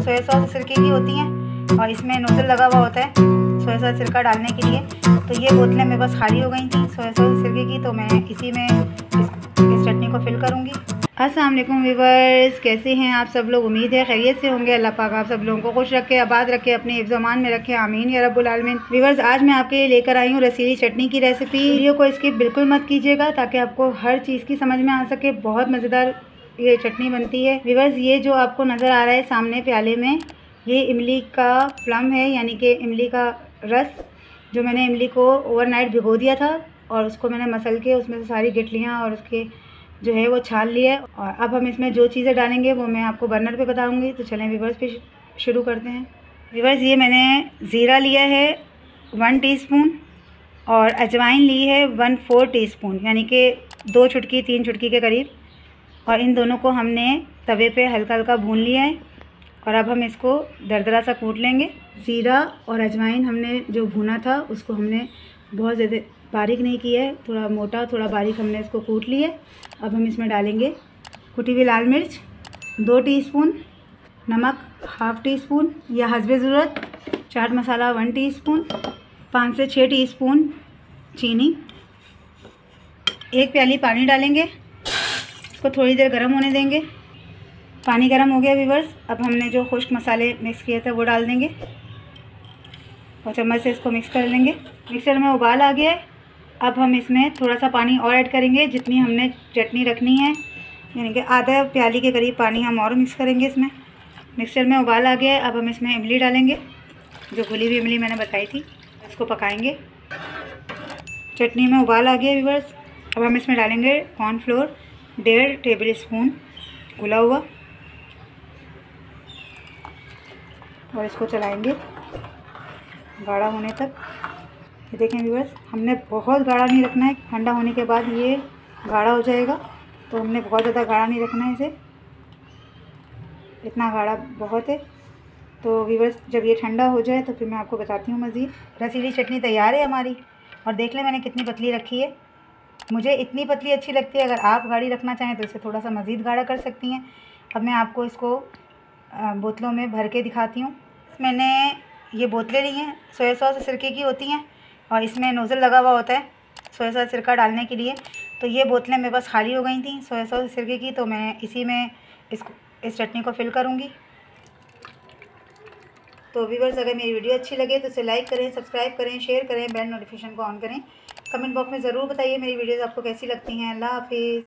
Soya sauce सिरके की होती हैं और इसमें नोज़ल लगा हुआ होता है सोया सॉस सिरका डालने के लिए। तो ये बोतलें मेरे पास खाली हो गई थी सोया सॉस सिरके की, तो मैं इसी में इस चटनी को फिल करूँगी। अस्सलाम वालेकुम व्यूअर्स, कैसे हैं आप सब लोग? उम्मीद है खैरियत से होंगे। अल्लाह पाक आप सब लोगों को खुश रखे, आबाद रखे, अपने हिफ्ज़ अमान में रखे, आमीन या रब्बुल आलमीन। व्यूअर्स, आज मैं आपके लिए लेकर आई हूँ रसीली चटनी की रेसिपी। वीडियो को स्किप बिल्कुल मत कीजिएगा ताकि आपको हर चीज़ की समझ में आ सके। बहुत मज़ेदार ये चटनी बनती है। व्यूअर्स, ये जो आपको नज़र आ रहा है सामने प्याले में, ये इमली का प्लम है, यानी कि इमली का रस, जो मैंने इमली को ओवरनाइट भिगो दिया था और उसको मैंने मसल के उसमें से सारी गिटलियाँ और उसके जो है वो छान लिया है। और अब हम इसमें जो चीज़ें डालेंगे वो मैं आपको बर्नर पे बताऊंगी। तो चलें व्यूअर्स, पे शुरू करते हैं। व्यूअर्स, ये मैंने ज़ीरा लिया है 1 टीस्पून और अजवाइन ली है 1/4 टीस्पून, यानी कि 2 चुटकी 3 चुटकी के करीब। और इन दोनों को हमने तवे पे हल्का हल्का भून लिया है और अब हम इसको दरदरा सा कूट लेंगे। ज़ीरा और अजवाइन हमने जो भुना था उसको हमने बहुत ज़्यादा बारीक नहीं किया है, थोड़ा मोटा थोड़ा बारीक हमने इसको कूट लिया है। अब हम इसमें डालेंगे कुटी हुई लाल मिर्च 2 टीस्पून, नमक 1/2 टीस्पून या हस्बे ज़रूरत, चाट मसाला 1 टीस्पून, 5 से 6 टीस्पून चीनी, 1 प्याली पानी डालेंगे। इसको थोड़ी देर गर्म होने देंगे। पानी गर्म हो गया व्यूअर्स, अब हमने जो खुश्क मसाले मिक्स किए थे वो डाल देंगे और चम्मच से इसको मिक्स कर लेंगे। मिक्सर में उबाल आ गया है। अब हम इसमें थोड़ा सा पानी और ऐड करेंगे, जितनी हमने चटनी रखनी है, यानी कि आधा प्याली के करीब पानी हम और मिक्स करेंगे इसमें। मिक्सर में उबाल आ गया है। अब हम इसमें इमली डालेंगे, जो घुली हुई इमली मैंने बताई थी। इसको पकाएंगे। चटनी में उबाल आ गया व्यूअर्स। अब हम इसमें डालेंगे कॉर्नफ्लोर 1.5 टेबल स्पून घुला हुआ और इसको चलाएंगे गाढ़ा होने तक। ये देखें व्यूअर्स, हमने बहुत गाढ़ा नहीं रखना है, ठंडा होने के बाद ये गाढ़ा हो जाएगा, तो हमने बहुत ज़्यादा गाढ़ा नहीं रखना है इसे, इतना गाढ़ा बहुत है। तो व्यूअर्स, जब ये ठंडा हो जाए तो फिर मैं आपको बताती हूँ मज़ीद। रसीली चटनी तैयार है हमारी। और देख लें मैंने कितनी पतली रखी है। मुझे इतनी पतली अच्छी लगती है, अगर आप गाढ़ी रखना चाहें तो इसे थोड़ा सा मज़ीद गाढ़ा कर सकती हैं। अब मैं आपको इसको बोतलों में भर के दिखाती हूँ। मैंने ये बोतलें ली हैं, सोया सॉस सिरके की होती हैं और इसमें नोज़ल लगा हुआ होता है सोया सॉस सिरका डालने के लिए। तो ये बोतलें मेरे पास खाली हो गई थी सोया सॉस सिरके की, तो मैं इसी में इस चटनी को फिल करूँगी। तो व्यूअर्स, अगर मेरी वीडियो अच्छी लगे तो इसे लाइक करें, सब्सक्राइब करें, शेयर करें, बेल नोटिफिकेशन को ऑन करें। कमेंट बॉक्स में ज़रूर बताइए मेरी वीडियोज़ आपको कैसी लगती हैं। अल्लाह हाफिज़।